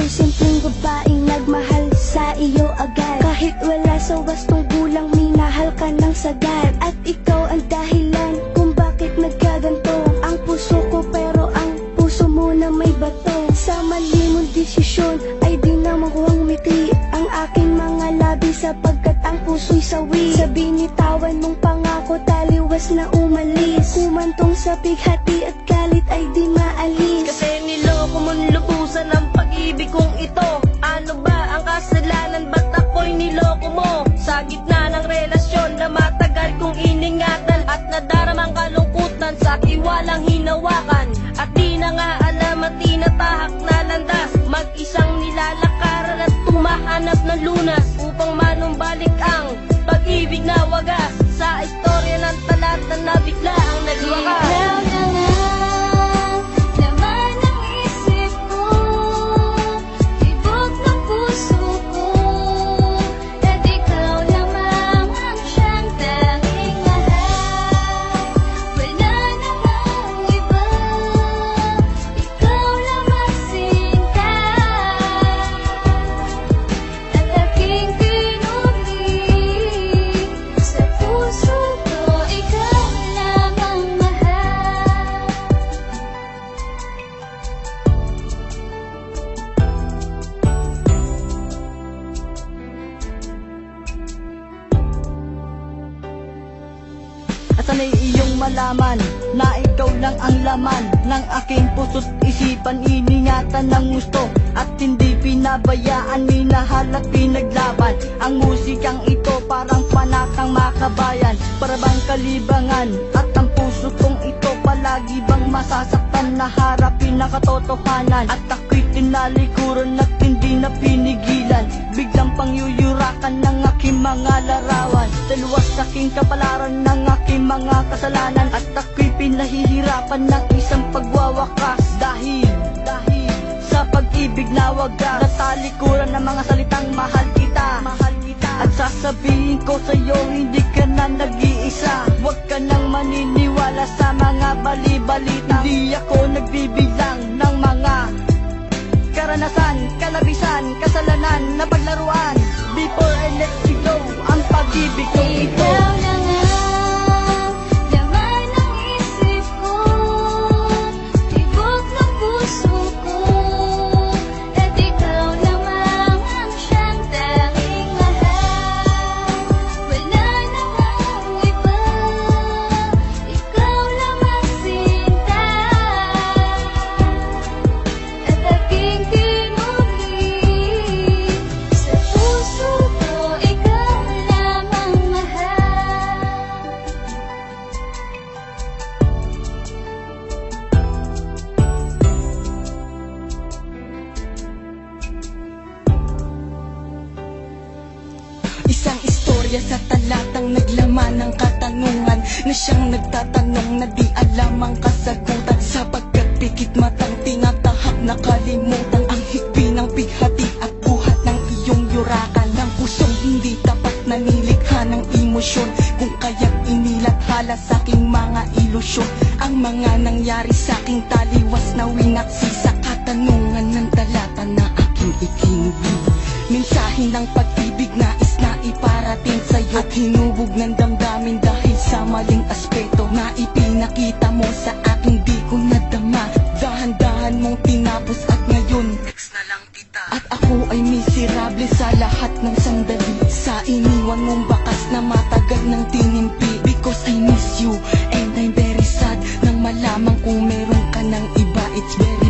Isang simpleng babaeng nagmahal sa iyo agad. Kahit wala sa wastong gulang, minahal ka ng sagad. At ikaw ang dahilan kung bakit nagkaganto ang puso ko, pero ang puso mo na may bato. Sa mali mong desisyon ay di naman ko ngumiti ang aking mga labi, sapagkat ang puso'y sawi. Sa binitawan mong pangako, taliwas na umalis. Kumantong sa bighati at galit ay di maalis. Kasi niloko mong lubusan ang pag-ibig kong ito. Ano ba ang kasalanan, ba't ako'y niloko mo? Sa gitna ng relasyon na matagal kong iningatan, at nadaramang kalungkutan sa tiwalang hinawakan. At di na nga alam at tinatahak na landas, mag-isang nilalakaran at tumahanap ng lunas, upang manumbalik ang pag-ibig na wagas. Sa istorya ng talata na bigla ang nagwakas. Ikaw na nga, laman ng isip ko, tibok ng puso ko. At ikaw lamang ang siyang tanging mahal. Wala namang iba, ikaw lamang sinta. At aking pinuli sa puso ko, ikaw lamang mahal. At sana'y iyong malaman na ikaw lang ang laman ng aking puso't isipan. Iningatan ng gusto at hindi pinabayaan, minahal at pinaglaban. Ang musikang ito parang panakang makabayan, para bang kalibangan. At ang puso kong ito palagi bang masasaktan na harapin ang katotohanan. At ako'y tinalikuran at hindi na pinigilan, biglang pangyuyurakan ng aking mga larawan. Taluwas sa aking kapalaran ng aking mga kasalanan, at ako'y pinahihirapan ng isang pagwawakas. Dahil sa pag-ibig na wagas, natalikuran ng mga salitang mahal kita. At sasabihin ko sa'yo, hindi ka na nag-iisa. Huwag ka nang maniniwala sa mga bali-balita. Hindi ako nagbibilang ng mga karanasan, kalabisan, kasalanan na paglaruan. Before I let you go, ang pag-ibig ko ito. Ikaw na nga, laman ng isip ko, tibok ng puso ko. At ikaw lamang ang siyang tanging mahal. Wala namang iba, ikaw lamang sinta. At aking pinuli sa puso ko, ikaw lamang mahal. Isang istorya sa talatang naglaman ng katanungan, na siyang nagtatanong na di alam ang kasagutan. Sapagkat pikit matang tinatahak na kalimutan ang higpi ng bighati at buhat ng iyong yurakan. Ng pusong hindi tapat na nilikha ng emosyon, kung kaya't inilathala sa aking mga ilusyon. Ang mga nangyari sa aking taliwas na winaksi sa katanungan ng talata na aking ikinuwi. Mensahe ng pag-ibig nais na iparating sa'yo, at hinubog ng damdamin dahil sa maling aspeto na ipinakita mo sa aking di ko nadama. Dahan-dahan mong tinapos at ngayon next na lang kita. At ako ay miserable sa lahat ng sandali, sa iniwan mong bakas na matagal ng tinimpi. Because I miss you and I'm very sad nang malaman kung meron ka ng iba. It's very